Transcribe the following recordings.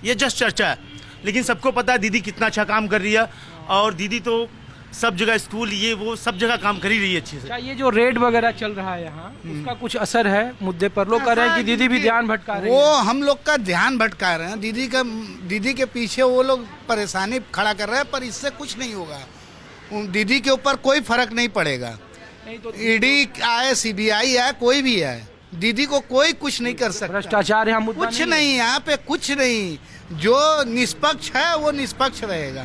ये जस्ट चर्चा है, लेकिन सबको पता है दीदी कितना अच्छा काम कर रही है, और दीदी तो सब जगह स्कूल ये वो सब जगह काम कर ही रही है अच्छे से। क्या ये जो रेड वगैरह चल रहा है यहाँ, उसका कुछ असर है मुद्दे पर? लोग कह रहे हैं कि दीदी भी ध्यान भटका रही है। वो हम लोग का ध्यान भटका रहे हैं, दीदी के पीछे वो लोग परेशानी खड़ा कर रहे हैं, पर इससे कुछ नहीं होगा। दीदी के ऊपर कोई फर्क नहीं पड़ेगा। नहीं तो ईडी आए, सीबीआई आए, कोई भी आए, दीदी को कोई कुछ नहीं कर सकता। भ्रष्टाचार यहाँ मुद्दा कुछ नहीं, यहाँ पे कुछ नहीं। जो निष्पक्ष है वो निष्पक्ष रहेगा।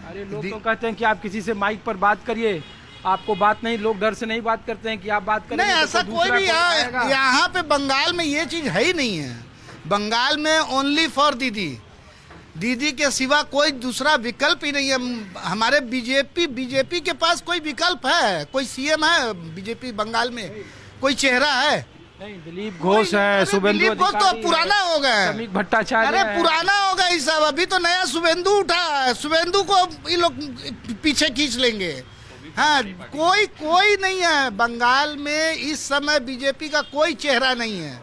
अरे लोग तो कहते हैं कि आप किसी से माइक पर बात करिए, आपको बात नहीं, लोग डर से नहीं बात करते हैं कि आप बात करें। नहीं, ऐसा कोई भी यहाँ पे बंगाल में ये चीज है ही नहीं है। बंगाल में ओनली फॉर दीदी के सिवा कोई दूसरा विकल्प ही नहीं है। हमारे बीजेपी के पास कोई विकल्प है? कोई सीएम है बीजेपी बंगाल में? कोई चेहरा है? नहीं, दिलीप घोष है, शुभेंदु दिलीप घोष तो पुराना हो गया, समीक भट्टाचार्य। अरे पुराना हो गया ये सब। अभी तो नया शुभेंदु उठा है, शुभेंदु को ये लोग पीछे खींच लेंगे। हाँ, कोई नहीं है बंगाल में इस समय। बीजेपी का कोई चेहरा नहीं है,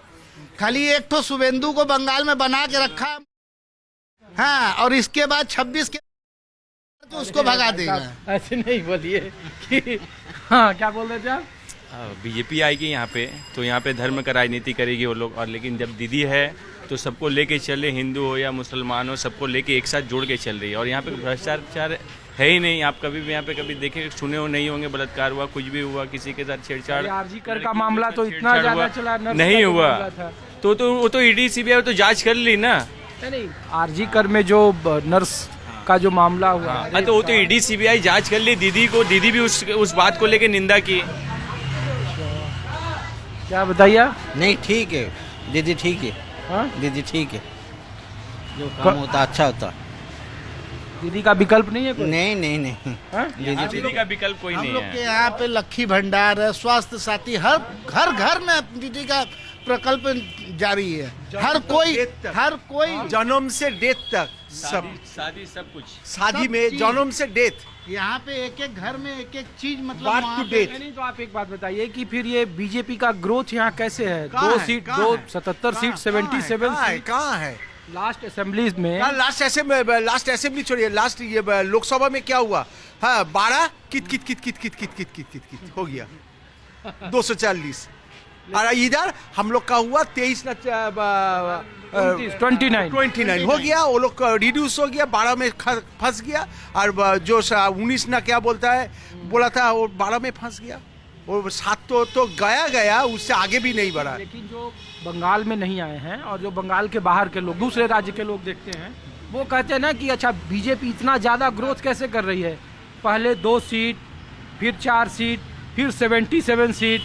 खाली एक तो शुभेंदु को बंगाल में बना के रखा। हाँ, और इसके बाद 26 के तो उसको भगा देगा। ऐसे नहीं बोलिए कि हाँ, क्या बोल रहे थे आप? बीजेपी आएगी यहाँ पे तो यहाँ पे धर्म का राजनीति करेगी वो लोग, और लेकिन जब दीदी है तो सबको लेके चले, हिंदू हो या मुसलमान हो, सबको लेके एक साथ जोड़ के चल रही है। और यहाँ पे भ्रष्टाचार है ही नहीं। आप कभी भी यहाँ पे कभी देखे सुने हो नहीं होंगे, बलात्कार हुआ, कुछ भी हुआ, किसी के साथ छेड़छाड़, आरजी कर का मामला तो इतना ज्यादा चला, नहीं हुआ तो वो तो ईडी सीबीआई तो जांच कर ली ना। नहीं, आरजी कर में जो नर्स का जो मामला हुआ, तो वो तो ईडी सीबीआई जांच कर ली। दीदी भी उस बात को लेके निंदा की। क्या बताइए? नहीं, ठीक है दीदी, ठीक है। हाँ? दीदी ठीक है, जो काम होता अच्छा होता। दीदी का विकल्प नहीं है कोई? नहीं। हाँ? दीदी का विकल्प कोई हम नहीं लोग है। के यहाँ पे लक्ष्मी भंडार है, स्वास्थ्य साथी, हर घर में दीदी का प्रकल्प जारी है। हर कोई जन्म से डेथ तक सब, शादी सब कुछ, शादी में जन्म से डेथ, यहाँ पे एक घर में एक चीज, मतलब बात वहाँ टू पे- डेथ। नहीं, तो आप एक बात बताइए कि फिर ये बीजेपी का ग्रोथ यहाँ कैसे है? कहाँ दो है? सीट, कहाँ दो है? 77 सीट, 77 सीट कहाँ है? लास्ट असेंबलीज में। लास्ट असेंबली छोड़िए, लास्ट ये लोकसभा में क्या हुआ? हाँ, 12 कित हो गया 240। और इधर हम लोग का हुआ 23 ना 29 हो गया। वो लोग रिड्यूस हो गया, 12 में फंस गया। और जो 19 ना क्या बोला था वो 12 में फंस गया। वो 7 तो गया, उससे आगे भी नहीं बढ़ा। लेकिन जो बंगाल में नहीं आए हैं और जो बंगाल के बाहर के लोग, दूसरे राज्य के लोग देखते हैं, वो कहते हैं ना कि अच्छा बीजेपी इतना ज्यादा ग्रोथ कैसे कर रही है? पहले 2 सीट, फिर 4 सीट, फिर 77 सीट।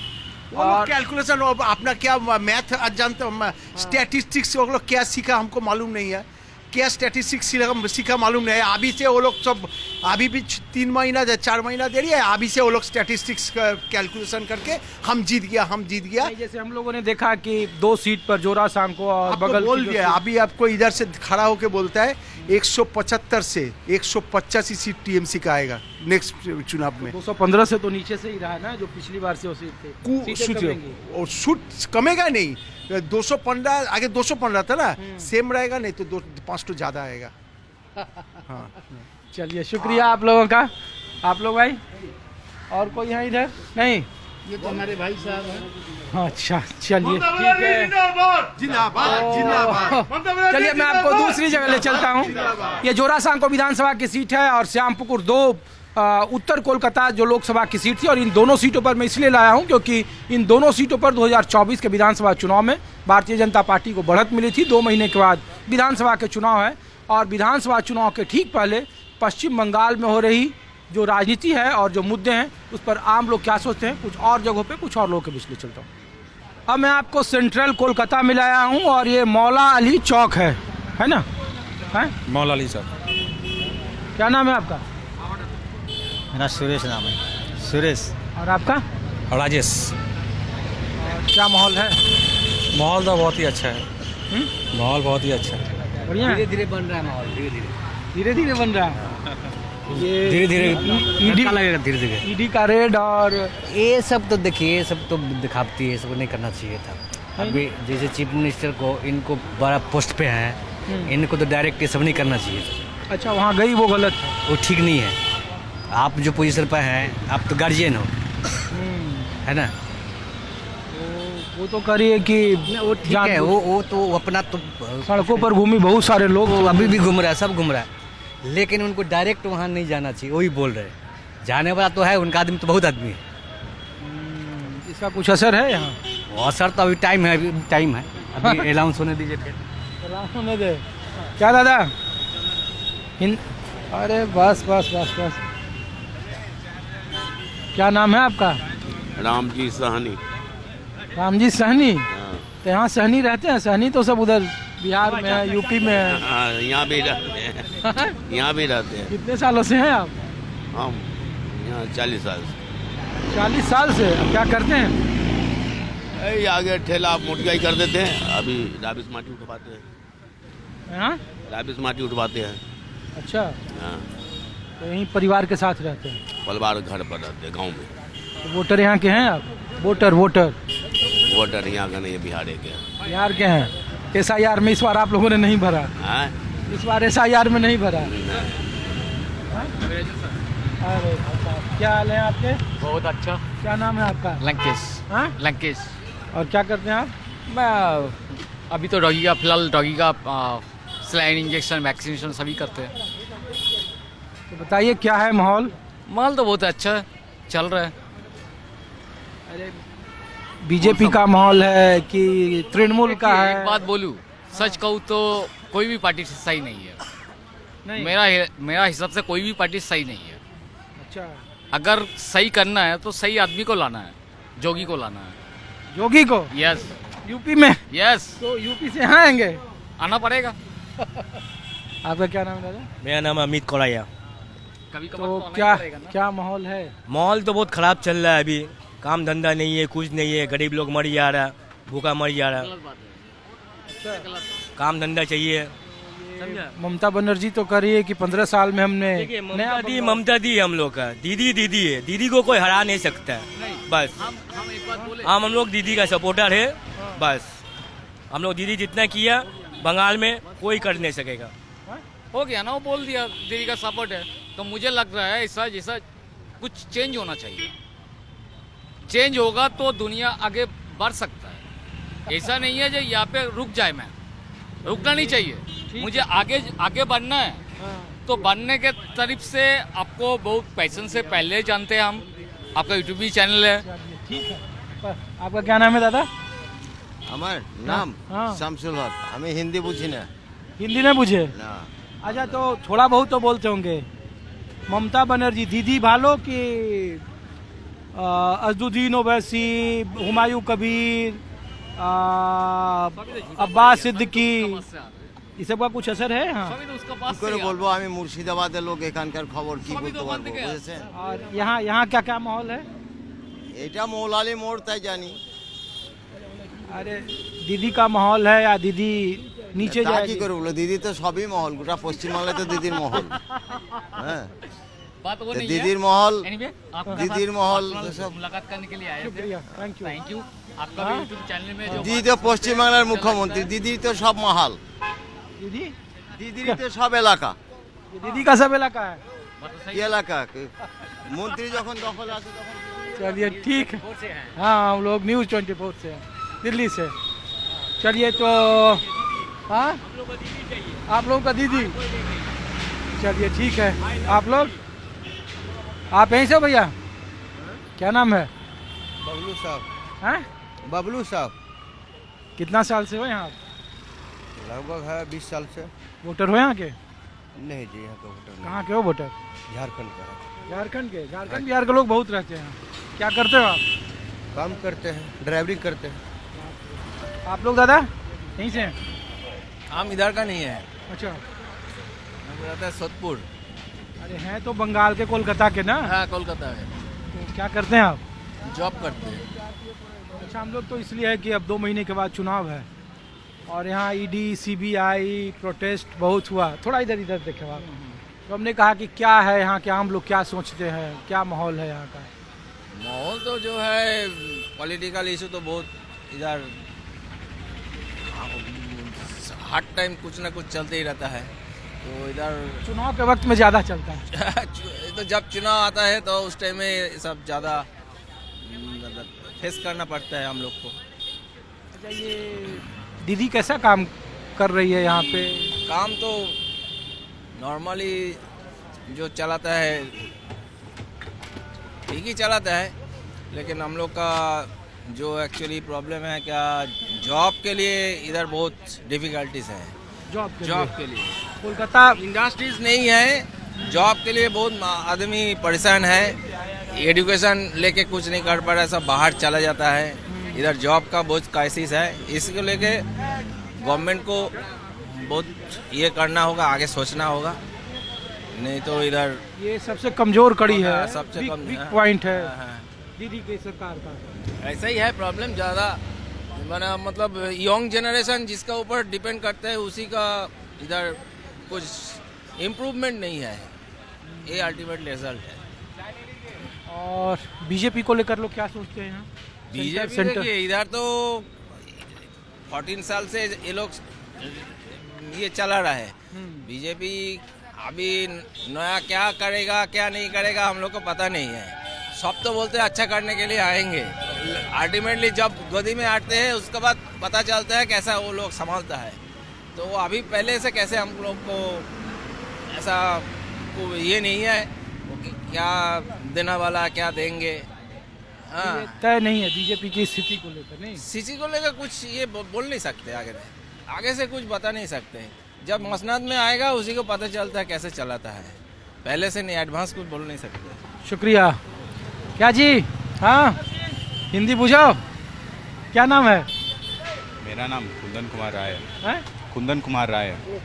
और कैलकुलेशन अपना क्या मैथ जानते, स्टैटिस्टिक्स वो लोग क्या सीखा हमको मालूम नहीं है। क्या स्टैटिस्टिक्स सीखा मालूम नहीं है। अभी से वो लोग सब, अभी भी 3 महीना 4 महीना देरी है, अभी से वो लोग स्टैटिस्टिक्स कैलकुलेशन करके हम जीत गया। जैसे हम लोगों ने देखा कि 2 सीट पर जोरा सांको और आपको बगल बोल की जो दिया। सीट- अभी आपको इधर से खड़ा होके बोलता है 175 से 185 सीट टीएमसी का आएगा नेक्स्ट चुनाव में। 215 से तो नीचे से ही रहा है ना, जो पिछली बार से वो सीट थे। सीटें कमेंगी। और सूट कमेगा नहीं, 215 आगे 215 था ना, सेम रहेगा, नहीं तो 5 तो ज्यादा आएगा। हाँ, चलिए, शुक्रिया आप लोगों का। आप लोग भाई, और कोई है इधर? नहीं, ये तो हमारे भाई साहब हैं। अच्छा चलिए, ठीक है। चलिए, मैं आपको दूसरी जगह ले चलता हूँ। ये जोरासांको विधानसभा की सीट है और श्यामपुकुर 2 उत्तर कोलकाता जो लोकसभा की सीट थी। और इन दोनों सीटों पर मैं इसलिए लाया हूं क्योंकि इन दोनों सीटों पर 2024 के विधानसभा चुनाव में भारतीय जनता पार्टी को बढ़त मिली थी। 2 महीने के बाद विधानसभा के चुनाव है और विधानसभा चुनाव के ठीक पहले पश्चिम बंगाल में हो रही जो राजनीति है और जो मुद्दे हैं उस पर आम लोग क्या सोचते हैं, कुछ और जगहों पे कुछ और लोगों के बीच ले चलता हूँ। अब मैं आपको सेंट्रल कोलकाता में लाया हूँ और ये मौला अली चौक है ना? है मौला अली चौक। क्या नाम है आपका? मेरा सुरेश नाम है, सुरेश। और आपका? राजेश। क्या माहौल है? माहौल तो बहुत ही अच्छा है। माहौल बहुत ही अच्छा है। बढ़िया। धीरे धीरे बन रहा है माहौल, धीरे धीरे बन रहा है। ये धीरे धीरे ईडी लगेगा, धीरे धीरे। ईडी का रेड और ये सब तो देखिए, ये सब तो दिखावती है, ये सब नहीं करना चाहिए था। अभी जैसे चीफ मिनिस्टर को, इनको बड़ा पोस्ट पे हैं, इनको तो डायरेक्ट ये सब नहीं करना चाहिए। अच्छा, वहाँ गई वो गलत है। वो ठीक नहीं है। आप जो पोजीशन पर हैं, आप तो गार्जियन हो, है ना। वो तो करिए कि वो ठीक है, वो तो अपना तो सड़कों पर घूमी बहुत सारे लोग, वो अभी भी घूम रहा है, सब घूम रहा है, लेकिन उनको डायरेक्ट वहाँ नहीं जाना चाहिए। वही बोल रहे हैं, जाने वाला तो है, उनका आदमी तो बहुत आदमी है। इसका कुछ असर है यहाँ? वो असर तो अभी टाइम है, अभी अनाउंस होने दीजिए फिर। होने दे। क्या दादा? अरे बस बस बस बस। क्या नाम है आपका? रामजी साहनी। रामजी सहनी। तो यहाँ सहनी रहते हैं? सहनी तो सब उधर बिहार में है, यूपी में है। हाँ, यहाँ भी रहते हैं, यहाँ भी रहते हैं। कितने सालों से हैं आप? हम यहाँ 40 साल से। 40 साल से। क्या करते हैं? यही आगे ठेला मोटगाई कर देते हैं, अभी राबिस माटी उठवाते हैं। हाँ? राबिस माटी उठवाते हैं। अच्छा, हाँ, तो यहीं परिवार के साथ रहते हैं? परिवार घर पर रहते हैं, गाँव में। तो वोटर यहाँ के हैं आप? वोटर वोटर यहाँ का नहीं है, बिहार के हैं। बिहार के हैं। SIR में इस बार आप लोगों ने नहीं भरा? हाँ? इस बार SIR में नहीं भरा? अरे क्या हाल है आपके? बहुत अच्छा। क्या नाम है आपका? लंकेश। हाँ? लंकेश। और क्या करते हैं आप? मैं अभी तो डॉगी का, फिलहाल डॉगी का सलाइन इंजेक्शन वैक्सीनेशन सभी करते हैं। तो बताइए क्या है माहौल? माल तो बहुत अच्छा है, चल रहा है। अरे बीजेपी का माहौल है कि तृणमूल का है? एक बात बोलूं, सच कहूँ तो कोई भी पार्टी सही नहीं है। नहीं। मेरा हिसाब से कोई भी पार्टी सही नहीं है। अच्छा, अगर सही करना है तो सही आदमी को लाना है, जोगी को लाना है। योगी को? यस। यूपी में? यस। तो यूपी से यहाँ आएंगे? आना पड़ेगा। आपका क्या नाम है दादा? मेरा नाम अमित कोड़ैया। कभी कभार तो आना ही क्या पड़ेगा ना। क्या माहौल है? माहौल तो बहुत खराब चल रहा है अभी। काम धंधा नहीं है, कुछ नहीं है, गरीब लोग मर जा रहा है, भूखा मर जा रहा है। काम धंधा चाहिए। ममता बनर्जी तो कह रही है कि 15 साल में हमने देखिए, ममता दी हम लोग का, दीदी है, दीदी को कोई हरा नहीं सकता है। बस हम एक बात बोले, हम लोग दीदी का सपोर्टर है। बस हम लोग दीदी जितना किया बंगाल में कोई कर नहीं सकेगा। हो गया ना, वो बोल दिया दीदी का सपोर्ट है। तो मुझे लग रहा है ऐसा जैसा कुछ चेंज होना चाहिए। चेंज होगा तो दुनिया आगे बढ़ सकता है। ऐसा नहीं है जो यहाँ पे रुक जाए, मैं रुकना नहीं चाहिए। मुझे आगे बढ़ना है। तो बढ़ने के तरफ से आपको बहुत पैशन से पहले जानते हैं हम। आपका यूट्यूब भी चैनल है। ठीक है। आपका क्या नाम है दादा? আমার নাম हाँ। শামসুল হক। আমি হিন্দি বুঝি না। हिंदी नहीं बुझे? না, अच्छा, तो थोड़ा बहुत तो बोलते होंगे। ममता बनर्जी दीदी भालो कि अजदुद्दीन ओवैसी, हुमायूं कबीर, अब्बास सिद्दीकी, ये सब का कुछ असर है? हाँ। কি করে বলবো, আমি মুর্শিদাবাদের লোক, এখানকার খবর কি বলতে পারবো, বুঝেছেন? और यहाँ क्या क्या माहौल है? এটা মৌলালি মোড়, তাই জানি। अरे दीदी का माहौल है या दीदी नीचे তা কি जाएगी? করে বলবো, দিদি তো সবই মহল, গোটা পশ্চিমবাংলায় তো দিদির মহল। হ্যাঁ, बात वो তো नहीं দিদির है। মহল, Anyway, आपका দিদির মহল आपका সব। मुलाकात करने के लिए आए थे। शुक्रिया, थैंक यू। Thank you. आपका भी यूट्यूब चैनल में जो দিদি তো পশ্চিমবাংলার মুখ্যমন্ত্রী, দিদির তো সব মহাল, दीदी? দিদির তো সব এলাকা। ये दीदी का सब इलाका है? কি এলাকা, মন্ত্রী যখন দখল আছে তখন। चलिए ठीक है। हाँ, हम लोग न्यूज़ 24 से हैं, दिल्ली से। चलिए तो हाँ, आप लोगों का दीदी। चलिए ठीक है। आप लोग आप यहीं से भैया? क्या नाम है? बबलू साहब। हैं? बबलू साहब। कितना साल से हो यहाँ? लगभग है 20 साल से। वोटर हो यहाँ के? नहीं जी, यहाँ का वोटर कहाँ के हो वोटर? झारखंड का है। झारखंड के? झारखंड बिहार के लोग बहुत रहते हैं। क्या करते हो आप? काम करते हैं, ड्राइवरिंग करते हैं। आप लोग दादा यहीं से हैं? हम इधर का नहीं है, अच्छा। हम रहता है सोदपुर। अरे हैं तो बंगाल के, कोलकाता के ना? हाँ, कोलकाता है। तो क्या करते हैं आप? जॉब करते हैं। अच्छा, हम लोग तो इसलिए है कि अब 2 महीने के बाद चुनाव है और यहाँ ईडी, सीबीआई प्रोटेस्ट बहुत हुआ। थोड़ा इधर इधर देखे आप। तो हमने कहा कि क्या है यहाँ के आम लोग क्या सोचते हैं, क्या माहौल है यहाँ का? माहौल तो जो है पॉलिटिकल इशू तो बहुत इधर हर टाइम कुछ ना कुछ चलते ही रहता है। तो इधर चुनाव के वक्त में ज़्यादा चलता है। तो जब चुनाव आता है तो उस टाइम में सब ज़्यादा फेस करना पड़ता है हम लोग को। अच्छा, ये दीदी कैसा काम कर रही है यहाँ पे? काम तो नॉर्मली जो चलाता है ठीक ही चलाता है, लेकिन हम लोग का जो एक्चुअली प्रॉब्लम है क्या, जॉब के लिए इधर बहुत डिफ़िकल्टीज है। जॉब के लिए कोलकाता इंडस्ट्रीज नहीं है, जॉब के लिए बहुत आदमी परेशान है। एजुकेशन लेके कुछ नहीं कर पा रहा है, सब बाहर चला जाता है। इधर जॉब का बहुत क्राइसिस है, इसको लेके गवर्नमेंट को बहुत ये करना होगा, आगे सोचना होगा, नहीं तो इधर ये सबसे कमजोर कड़ी है, सबसे वीक पॉइंट है दीदी की सरकार का। ऐसा ही है प्रॉब्लम ज़्यादा, मतलब यंग जनरेशन जिसका ऊपर डिपेंड करता है उसी का इधर कुछ इम्प्रूवमेंट नहीं है, ये अल्टीमेट रिजल्ट है। और बीजेपी को लेकर लोग क्या सोचते हैं यहाँ? बीजेपी देखिए इधर तो 14 साल से ये लोग ये चला रहा है। बीजेपी अभी नया क्या करेगा क्या नहीं करेगा हम लोग को पता नहीं है। सब तो बोलते हैं अच्छा करने के लिए आएंगे, अल्टीमेटली जब गोदी में आते हैं उसके बाद पता चलता है कैसा वो लोग संभालता है। तो अभी पहले से कैसे हम लोग को ऐसा ये नहीं है क्या देने वाला क्या देंगे। हाँ, तय नहीं है बीजेपी की स्थिति को लेकर। नहीं, स्थिति को लेकर कुछ ये बोल नहीं सकते, आगे से कुछ बता नहीं सकते। जब मसनद में आएगा उसी को पता चलता है कैसे चलाता है, पहले से नहीं, एडवांस कुछ बोल नहीं सकते। शुक्रिया। क्या जी? हाँ, हिंदी बुझाओ। क्या नाम है? मेरा नाम कुंदन कुमार राय है। कुंदन कुमार राय है।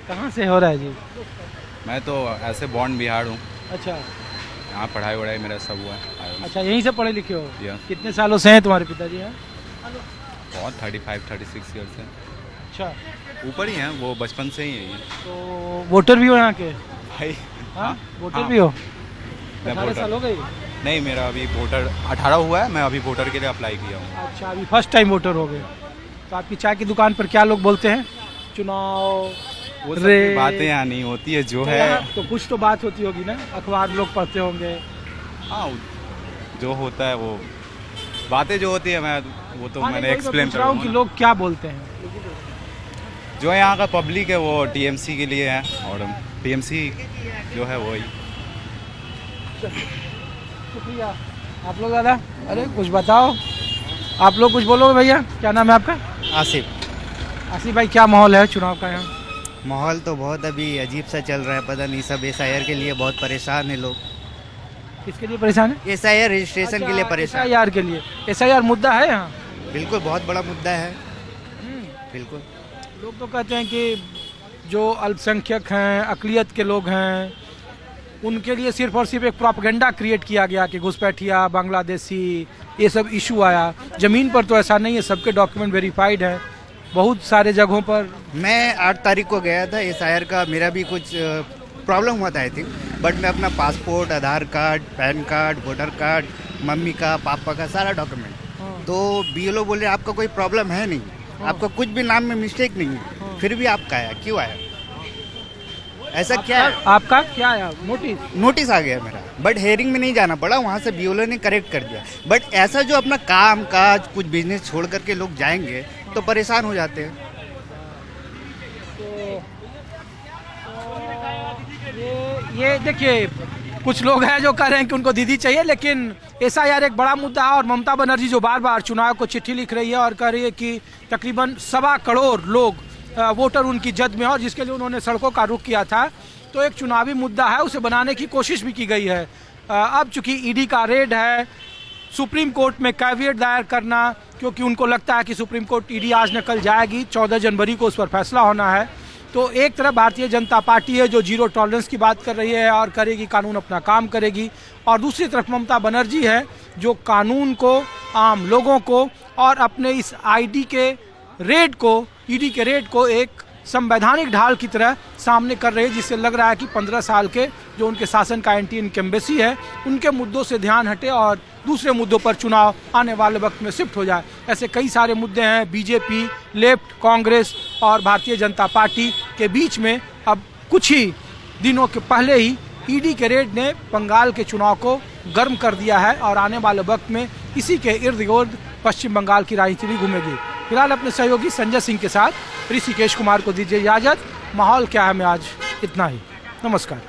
कहाँ से हो रहा है जी? मैं तो ऐसे बॉर्न बिहार हूँ। अच्छा, यहाँ पढ़ाई वढ़ाई मेरा सब हुआ है। अच्छा, यहीं से पढ़े लिखे हो? या। कितने सालों से हैं तुम्हारे पिताजी यहाँ? बहुत 35-36 ईयर से। अच्छा, ऊपर ही हैं वो, बचपन से ही है। तो वोटर भी हो यहाँ के? भाई हाँ, वोटर भी हो? मैं 18 साल हो गई? नहीं, मेरा अभी वोटर 18 हुआ है, मैं अभी वोटर के लिए अप्लाई किया हूँ। अच्छा, अभी फर्स्ट टाइम वोटर हो गए। तो आपकी चाय की दुकान पर क्या लोग बोलते हैं? चुनाव वो सब बातें यहाँ नहीं होती है जो है, तो कुछ तो बात होती होगी ना, अखबार लोग पढ़ते होंगे। हाँ, जो होता है वो बातें जो होती है मैं वो तो मैंने एक्सप्लेन कर रहा हूँ कि लोग क्या बोलते हैं। जो यहाँ का पब्लिक है वो टीएमसी के लिए है और पीएमसी जो है वही। शुक्रिया। आप लोग दादा, अरे कुछ बताओ, आप लोग कुछ बोलो भैया। क्या नाम है आपका? आसिफ। आसिफ भाई, क्या माहौल है चुनाव का यहाँ? माहौल तो बहुत अभी अजीब सा चल रहा है, पता नहीं, सब SIR के लिए बहुत परेशान है लोग। किसके लिए परेशान है? SIR रजिस्ट्रेशन के लिए परेशान। SIR के लिए? SIR मुद्दा है यहाँ? बिल्कुल, बहुत बड़ा मुद्दा है। बिल्कुल। लोग तो कहते हैं कि जो अल्पसंख्यक हैं, अकलियत के लोग हैं, उनके लिए सिर्फ और सिर्फ एक प्रोपेगेंडा क्रिएट किया गया कि घुसपैठिया, बांग्लादेशी, ये सब इशू आया। ज़मीन पर तो ऐसा नहीं है, सबके डॉक्यूमेंट वेरीफाइड हैं बहुत सारे जगहों पर। मैं 8 तारीख को गया था SIR का, मेरा भी कुछ प्रॉब्लम हुआ था आई थिंक, बट मैं अपना passport, Aadhaar card, PAN card, voter card, मम्मी का, पापा का सारा डॉक्यूमेंट, तो BLO बोले आपका कोई प्रॉब्लम है नहीं, आपका कुछ भी नाम में मिस्टेक नहीं है, फिर भी आपका आया, क्यों आया? ऐसा क्या है? आपका क्या आया? नोटिस आ गया मेरा, बट हेयरिंग में नहीं जाना पड़ा, वहाँ से BLO ने करेक्ट कर दिया। बट ऐसा जो अपना काम काज कुछ बिजनेस छोड़ करके लोग जाएंगे तो परेशान हो जाते हैं। ये देखिए, कुछ लोग हैं जो कह रहे हैं कि उनको दीदी चाहिए, लेकिन SIR एक बड़ा मुद्दा है। और ममता बनर्जी जो बार बार चुनाव को चिट्ठी लिख रही है और कह रही है कि तकरीबन 1.25 करोड़ लोग वोटर उनकी जद में, और जिसके लिए उन्होंने सड़कों का रुख किया था, तो एक चुनावी मुद्दा है, उसे बनाने की कोशिश भी की गई है। अब चूंकि ED का रेड है, सुप्रीम कोर्ट में कैविएट दायर करना, क्योंकि उनको लगता है कि सुप्रीम कोर्ट ED आज न कल जाएगी, 14 जनवरी को उस पर फैसला होना है। तो एक तरफ भारतीय जनता पार्टी है जो जीरो टॉलरेंस की बात कर रही है और करेगी, कानून अपना काम करेगी, और दूसरी तरफ ममता बनर्जी है जो कानून को, आम लोगों को और अपने इस ED के रेड को एक संवैधानिक ढाल की तरह सामने कर रहे हैं, जिससे लग रहा है कि 15 साल के जो उनके शासन का एंटी इनकम्बेंसी है उनके मुद्दों से ध्यान हटे और दूसरे मुद्दों पर चुनाव आने वाले वक्त में शिफ्ट हो जाए। ऐसे कई सारे मुद्दे हैं बीजेपी, लेफ्ट, कांग्रेस और भारतीय जनता पार्टी के बीच में। अब कुछ ही दिनों के पहले ही ईडी के रेड ने बंगाल के चुनाव को गर्म कर दिया है और आने वाले वक्त में इसी के इर्द गिर्द पश्चिम बंगाल की राजनीति भी घूमेगी। फिलहाल अपने सहयोगी संजय सिंह के साथ ऋषिकेश कुमार को दीजिए इजाजत। माहौल क्या है में आज इतना ही। नमस्कार।